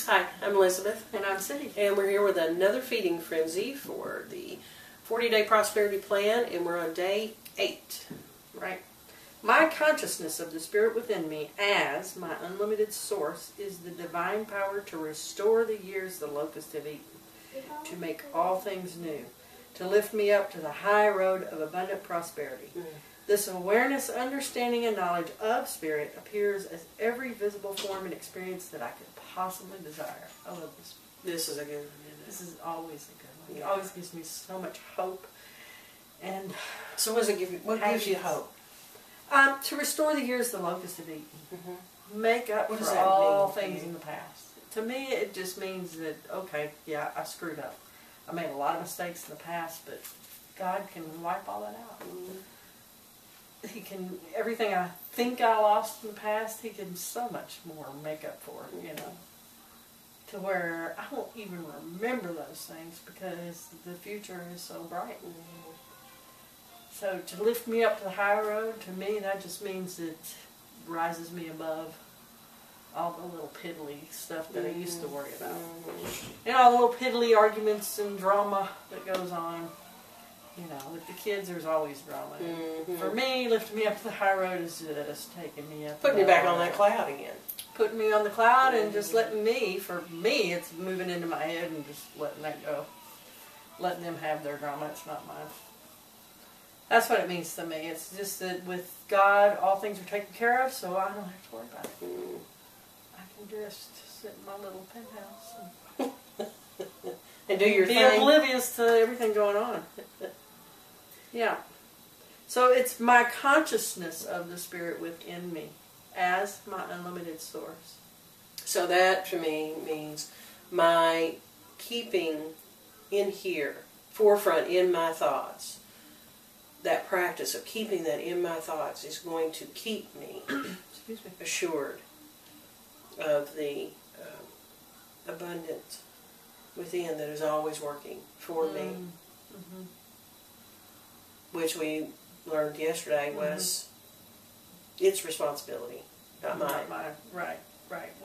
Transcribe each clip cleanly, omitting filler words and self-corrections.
Hi, I'm Elizabeth. And I'm Cindy. And we're here with another feeding frenzy for the 40-day prosperity plan, and we're on day 8. Right. My consciousness of the Spirit within me as my unlimited source is the divine power to restore the years the locusts have eaten, to make all things new, to lift me up to the high road of abundant prosperity. This awareness, understanding, and knowledge of Spirit appears as every visible form and experience that I could possibly desire. I love this. This is a good one, isn't it? This is always a good one. Yeah. It always gives me so much hope. And so what gives you hope? To restore the years the locusts have eaten. Mm-hmm. Make up what for does that all mean things in the past. To me, it just means that, okay, yeah, I screwed up. I made a lot of mistakes in the past, but God can wipe all that out. Mm-hmm. He can, everything I think I lost in the past, He can so much more make up for it, you know. To where I won't even remember those things because the future is so bright. Mm-hmm. So to lift me up to the high road, to me, that just means it rises me above all the little piddly stuff that I used to worry about. Mm-hmm. And all the little piddly arguments and drama that goes on. You know, with the kids, there's always drama. Mm-hmm. For me, lifting me up to the high road is just taking me up. Putting you back on that cloud again. Putting me on the cloud and just letting me, for me, it's moving into my head and just letting that go. Letting them have their drama, it's not mine. That's what it means to me. It's just that with God, all things are taken care of, so I don't have to worry about it. Mm. I can just sit in my little penthouse and do your be thing. oblivious to everything going on. Yeah. So it's my consciousness of the Spirit within me as my unlimited source. So that, to me, means my keeping in here, forefront in my thoughts. That practice of keeping that in my thoughts is going to keep me assured of the abundance within that is always working for me. Mm-hmm. Which we learned yesterday was its responsibility, not mine. Right.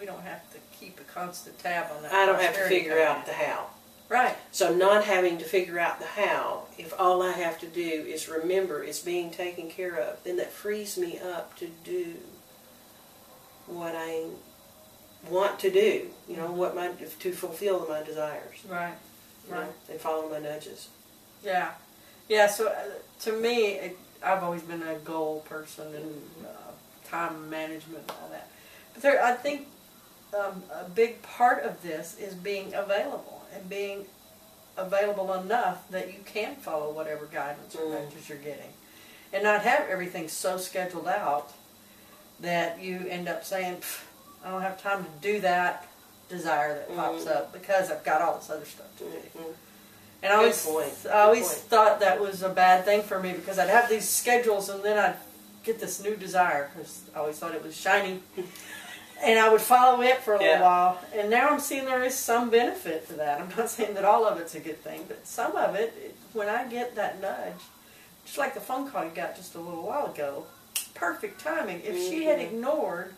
We don't have to keep a constant tab on that. I don't have to figure out the how. Right. So not having to figure out the how, if all I have to do is remember it's being taken care of, then that frees me up to do what I want to do, you know, to fulfill my desires. Right. Right. And follow my nudges. Yeah. Yeah, so to me, I've always been a goal person and time management and all that. But I think a big part of this is being available and being available enough that you can follow whatever guidance or nudges you're getting. And not have everything so scheduled out that you end up saying, I don't have time to do that desire that pops up because I've got all this other stuff to do. And I always thought that was a bad thing for me because I'd have these schedules and then I'd get this new desire because I always thought it was shiny. And I would follow it for a little while. And now I'm seeing there is some benefit to that. I'm not saying that all of it's a good thing, but some of it, when I get that nudge, just like the phone call you got just a little while ago, perfect timing. If she had ignored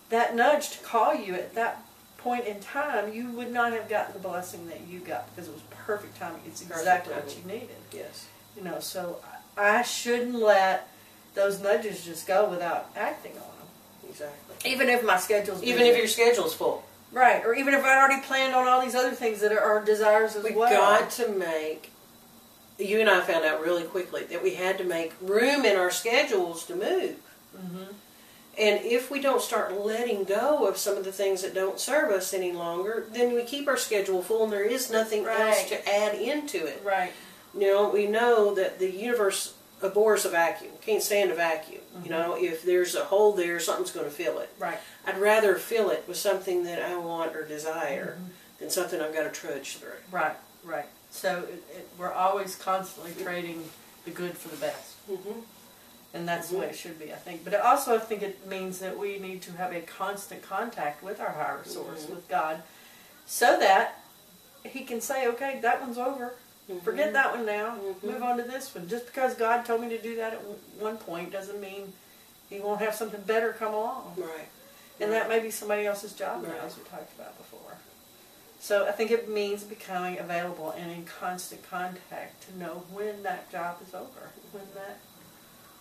that nudge to call you at that point in time, you would not have gotten the blessing that you got because it was perfect timing. It's exactly what you needed. Yes. You know, so I shouldn't let those nudges just go without acting on them. Exactly. Even if my schedule's busy. Even if your schedule's full. Right, or even if I already planned on all these other things that are desires as well. We've got to make, you and I found out really quickly that we had to make room in our schedules to move. Mm-hmm. And if we don't start letting go of some of the things that don't serve us any longer, then we keep our schedule full and there is nothing else to add into it. Right. You know, we know that the universe abhors a vacuum, can't stand a vacuum. You know, if there's a hole there, something's going to fill it. Right. I'd rather fill it with something that I want or desire than something I've got to trudge through. Right. So we're always constantly trading the good for the best. And that's the way it should be, I think. But also I think it means that we need to have a constant contact with our higher source, with God, so that He can say, okay, that one's over. Forget that one now. Move on to this one. Just because God told me to do that at one point doesn't mean He won't have something better come along. Right. And that may be somebody else's job now, as we talked about before. So I think it means becoming available and in constant contact to know when that job is over, when that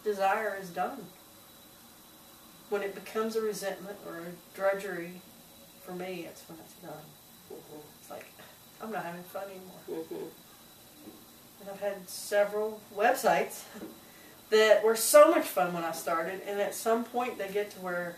desire is done. When it becomes a resentment or a drudgery, for me, it's when it's done. Mm-hmm. It's like, I'm not having fun anymore. Mm-hmm. And I've had several websites that were so much fun when I started, and at some point they get to where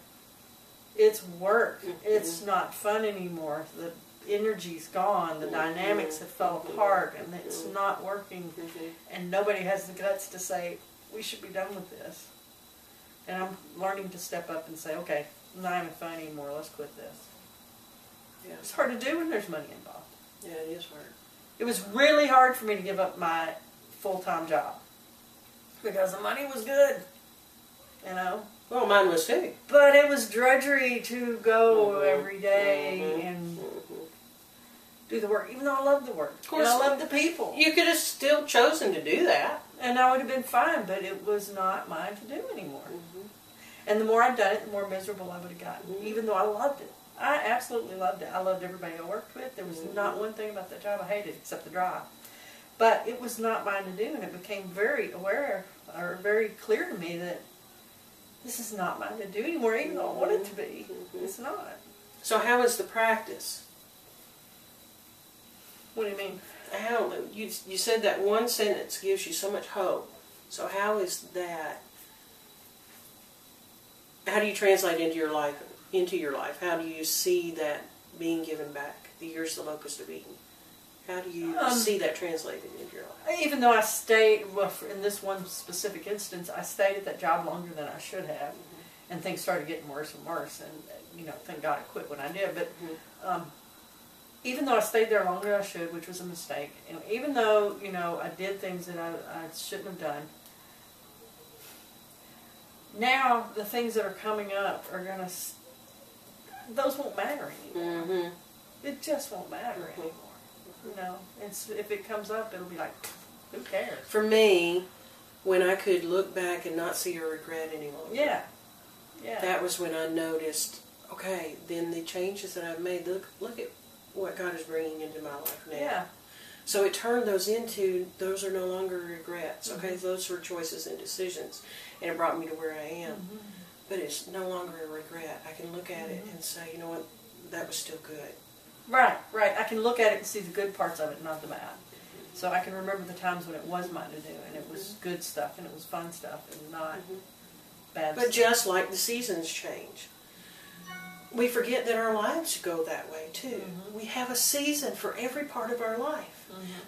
it's work. Mm-hmm. It's not fun anymore. The energy's gone. The dynamics have fell apart, and it's not working. Mm-hmm. And nobody has the guts to say, we should be done with this. And I'm learning to step up and say, okay, I'm not having fun anymore. Let's quit this. Yeah. It's hard to do when there's money involved. Yeah, it is hard. It was really hard for me to give up my full-time job because the money was good, you know. Well, mine was too. But it was drudgery to go every day and do the work, even though I loved the work. Of course, and I loved the people. You could have still chosen to do that. And I would have been fine, but it was not mine to do anymore. And the more I'd done it, the more miserable I would have gotten, even though I loved it. I absolutely loved it. I loved everybody I worked with. There was not one thing about that job I hated except the drive. But it was not mine to do, and it became very aware, or very clear to me that this is not mine to do anymore, even though I want it to be. It's not. So how is the practice? What do you mean? How you said that one sentence gives you so much hope. So how is that? How do you translate into your life? How do you see that being given back? The years the locust have eaten. How do you see that translated into your life? Even though I stayed, well, in this one specific instance, I stayed at that job longer than I should have, and things started getting worse and worse. And you know, thank God I quit when I did. But even though I stayed there longer than I should, which was a mistake, and even though I did things that I shouldn't have done, now the things that are coming up are gonna. Those won't matter anymore. It just won't matter anymore. You know, if it comes up, it'll be like, who cares? For me, when I could look back and not see a regret any longer. Yeah. That was when I noticed, okay, then the changes that I've made, look at what God is bringing into my life now. Yeah. So it turned those are no longer regrets. Okay, those were choices and decisions, and it brought me to where I am. But it's no longer a regret. I can look at it and say, you know what, that was still good. Right. I can look at it and see the good parts of it, not the bad. So I can remember the times when it was mine to do, and it was good stuff, and it was fun stuff, and not bad stuff. But just like the seasons change, we forget that our lives go that way too. We have a season for every part of our life.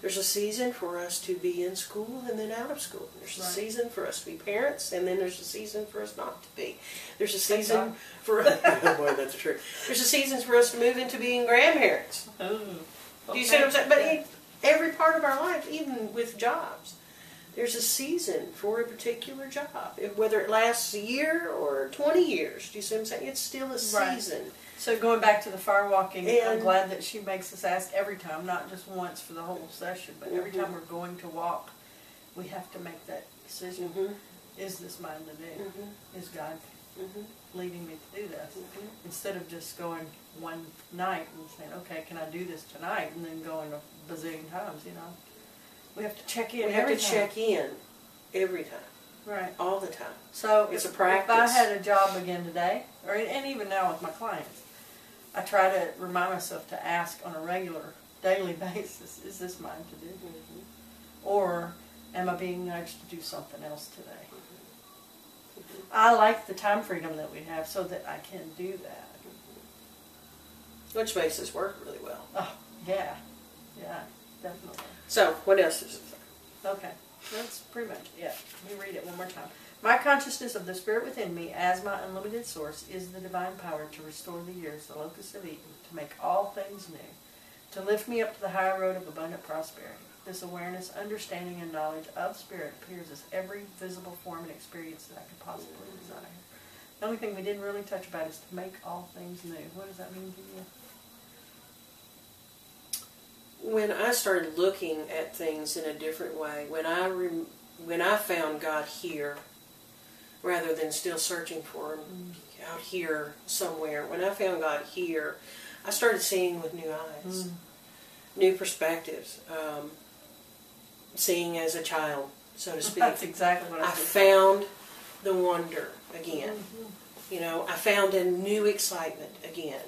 There's a season for us to be in school and then out of school. There's a season for us to be parents, and then there's a season for us not to be. There's a season for us. Oh boy, that's true. There's a season for us to move into being grandparents. Do you see what I'm saying? But in every part of our life, even with jobs, there's a season for a particular job. Whether it lasts a year or 20 years, do you see what I'm saying? It's still a season. So going back to the fire walking, I'm glad that she makes us ask every time, not just once for the whole session, but every time we're going to walk, we have to make that decision. Is this mine to do? Is God leading me to do this? Instead of just going one night and saying, okay, can I do this tonight? And then going a bazillion times, We have to check in every time. Check in every time. Right. All the time. So it's if a practice. If I had a job again today, and even now with my clients, I try to remind myself to ask on a regular, daily basis, is this mine to do? Or am I being nudged to do something else today? I like the time freedom that we have so that I can do that. Which makes us work really well. Oh, yeah. Yeah, definitely. So, what else is it? Okay, that's pretty much it. Let me read it one more time. My consciousness of the Spirit within me as my unlimited source is the divine power to restore the years the locusts have eaten, to make all things new, to lift me up to the high road of abundant prosperity. This awareness, understanding, and knowledge of Spirit appears as every visible form and experience that I could possibly desire. The only thing we didn't really touch about is to make all things new. What does that mean to you? When I started looking at things in a different way, when I found God here, rather than still searching for Him out here somewhere. When I found God here, I started seeing with new eyes, new perspectives, seeing as a child, so to speak. That's exactly what I found the wonder again. You know, I found a new excitement again,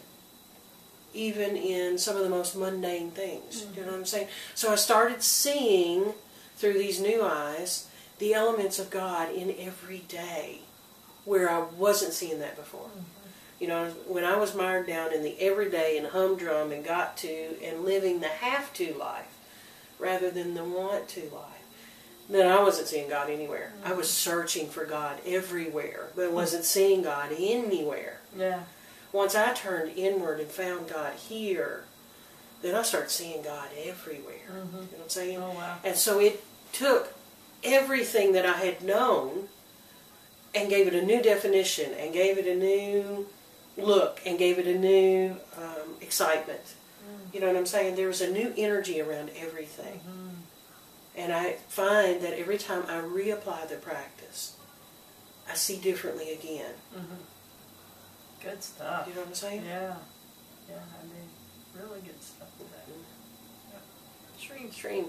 even in some of the most mundane things. You know what I'm saying? So I started seeing through these new eyes the elements of God in every day, where I wasn't seeing that before. You know, when I was mired down in the everyday and humdrum and got to and living the have to life rather than the want to life, then I wasn't seeing God anywhere. I was searching for God everywhere, but wasn't seeing God anywhere. Yeah. Once I turned inward and found God here, then I started seeing God everywhere. You know what I'm saying? Oh, wow. And so it took everything that I had known and gave it a new definition and gave it a new look and gave it a new excitement. You know what I'm saying? There was a new energy around everything. And I find that every time I reapply the practice, I see differently again. Good stuff. You know what I'm saying? Yeah. Yeah, I mean, really good stuff with that. Yeah. Stream.